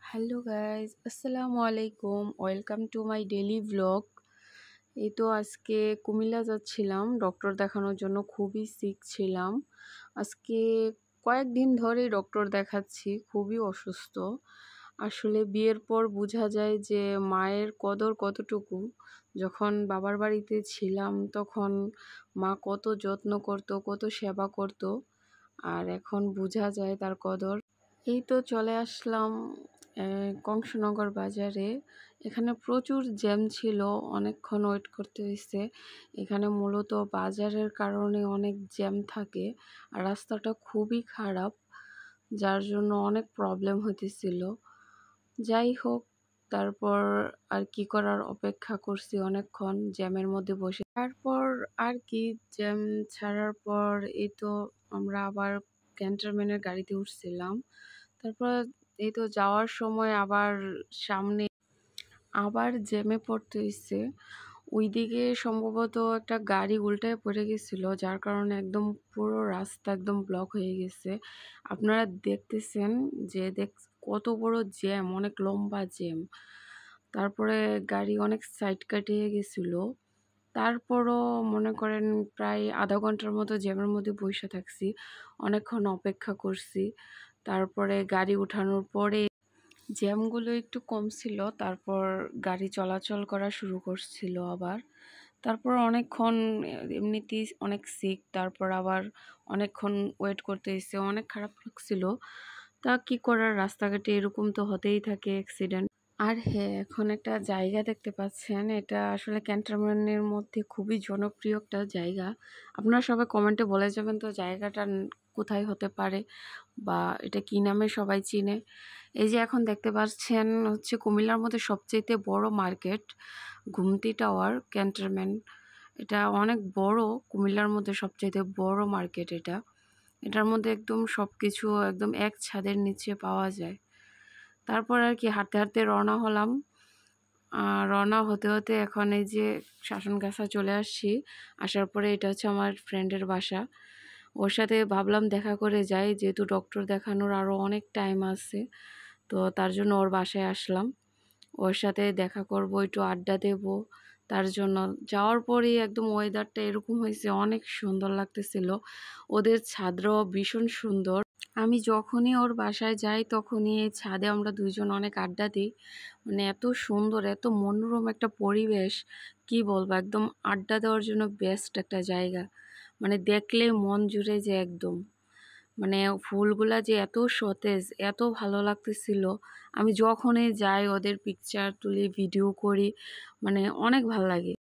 Hello guys, আসসালামু আলাইকুম। Welcome to my daily vlog. এই তো আজকে কুমিল্লা যাচ্ছিলাম ডক্টর দেখানোর জন্য। খুবই সিক ছিলাম আজকে, কয়েকদিন ধরেই ডক্টর দেখাচ্ছি, খুবই অসুস্থ। আসলে বিয়ের পর বোঝা যায় যে মায়ের কদর কতটুকু। যখন বাবার বাড়িতে ছিলাম তখন মা কত যত্ন করতো, কত সেবা করতো, আর এখন বোঝা যায় তার কদর। এই তো চলে আসলাম কংসনগর বাজারে। এখানে প্রচুর জ্যাম ছিল, অনেকক্ষণ ওয়েট করতে হয়েছে। এখানে মূলত বাজারের কারণে অনেক জ্যাম থাকে, আর রাস্তাটা খুবই খারাপ, যার জন্য অনেক প্রবলেম হতেছিল। যাই হোক, তারপর আর কি করার, অপেক্ষা করছি অনেকক্ষণ জ্যামের মধ্যে বসে। তারপর আর কি, জ্যাম ছাড়ার পর এই তো আমরা আবার ক্যান্টনমেন্টের গাড়িতে উঠছিলাম। তারপর এই তো যাওয়ার সময় আবার সামনে আবার জ্যামে পড়তে হয়েছে। ওইদিকে সম্ভবত একটা গাড়ি উল্টায় পড়ে গেছিল, যার কারণে একদম পুরো রাস্তা একদম ব্লক হয়ে গেছে। আপনারা দেখতেছেন যে কত বড় জ্যাম, অনেক লম্বা জ্যাম। তারপরে গাড়ি অনেক সাইড কাটিয়ে গেছিল। তারপরও মনে করেন প্রায় আধা ঘন্টার মতো জ্যামের মধ্যে বসে থাকছি, অনেকক্ষণ অপেক্ষা করছি। তারপরে গাড়ি উঠানোর পরে জ্যামগুলো একটু কম ছিল, তারপর গাড়ি চলাচল করা শুরু করছিল আবার। তারপর অনেকক্ষণ এমনিতেই অনেক সিক, তারপর আবার অনেকক্ষণ ওয়েট করতে এসে অনেক খারাপ লাগছিল। তা কি করার, রাস্তাঘাটে এরকম তো হতেই থাকে অ্যাক্সিডেন্ট। আর হ্যাঁ, এখন একটা জায়গা দেখতে পাচ্ছেন, এটা আসলে ক্যান্টনমেন্টের মধ্যে খুবই জনপ্রিয় একটা জায়গা। আপনারা সবাই কমেন্টে বলে যাবেন তো জায়গাটা কোথায় হতে পারে, বা এটা কি নামে সবাই চিনে। এই যে এখন দেখতে পাচ্ছেন হচ্ছে কুমিল্লার মধ্যে সবচেয়ে বড় মার্কেট, ঘুমতি টাওয়ার ক্যান্টনমেন্ট। এটা অনেক বড়, কুমিল্লার মধ্যে সবচেয়ে বড় মার্কেট এটা। এটার মধ্যে একদম সব কিছু একদম এক ছাদের নিচে পাওয়া যায়। তারপর আর কি হাঁটতে হাঁটতে রওনা হলাম। রওনা হতে হতে এখন এই যে শাসনগাছা চলে আসছি। আসার পরে এটা হচ্ছে আমার ফ্রেন্ডের বাসা। ওর সাথে ভাবলাম দেখা করে যাই, যেহেতু ডক্টর দেখানোর আরও অনেক টাইম আছে, তো তার জন্য ওর বাসায় আসলাম। ওর সাথে দেখা করব, একটু আড্ডা দেব। তার জন্য যাওয়ার পরেই একদম ওয়েদারটা এরকম হয়েছে, অনেক সুন্দর লাগতেছিল। ওদের ছাদটাও ভীষণ সুন্দর। আমি যখনই ওর বাসায় যাই তখনই এই ছাদে আমরা দুইজন অনেক আড্ডা দিই। মানে এত সুন্দর, এত মনোরম একটা পরিবেশ, কি বলবো, একদম আড্ডা দেওয়ার জন্য বেস্ট একটা জায়গা। মানে দেখলে মন জুড়ে যে একদম, মানে ফুলগুলা যে এত সতেজ, এত ভালো লাগতেছিল। আমি যখনই যাই ওদের পিকচার তুলি, ভিডিও করি, মানে অনেক ভালো লাগে।